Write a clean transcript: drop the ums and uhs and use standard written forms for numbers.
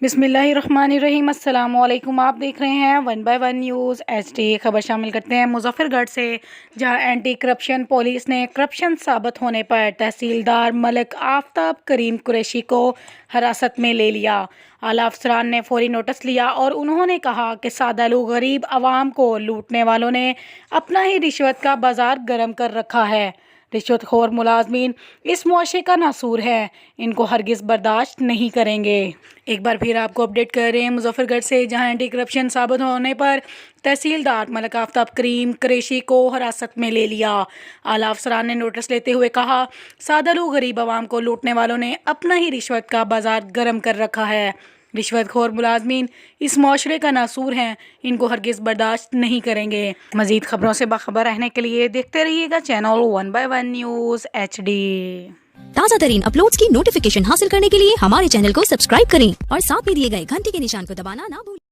बिस्मिल्लाहिर्रहमानिर्रहीम। अस्सलाम वालेकुम। आप देख रहे हैं 1 बाय 1 न्यूज़ HD। खबर शामिल करते हैं मुजफ्फरगढ़ से, जहां एंटी करप्शन पुलिस ने करप्शन साबित होने पर तहसीलदार मलिक आफ्ताब करीम कुरैशी को हिरासत में ले लिया। आला अफसरान ने फौरी नोटिस लिया और उन्होंने कहा कि सादा लोग गरीब आवाम को लूटने वालों ने अपना ही रिश्वत का बाजार गर्म कर रखा है। रिश्वतखोर मुलाजमीन इस मुआशरे का नासूर है, इनको हरगिज़ बर्दाश्त नहीं करेंगे। एक बार फिर आपको अपडेट कर रहे हैं मुजफ्फरगढ़ से, जहां एंटी करप्शन साबित होने पर तहसीलदार मलिक आफ्ताब करीम कुरैशी को हिरासत में ले लिया। आला अफसरान ने नोटिस लेते हुए कहा, सादा लोग गरीब आवाम को लूटने वालों ने अपना ही रिश्वत का बाजार गर्म कर रखा है। रिश्वतखोर मुलाजमीन इस मुआशरे का नासूर हैं, इनको हरगिज़ बर्दाश्त नहीं करेंगे। मज़ीद खबरों से बाखबर रहने के लिए देखते रहिएगा चैनल 1 बाय 1 न्यूज़ HD। ताज़ा तरीन अपलोड्स की नोटिफिकेशन हासिल करने के लिए हमारे चैनल को सब्सक्राइब करें और साथ में दिए गए घंटी के निशान को दबाना ना भूलें।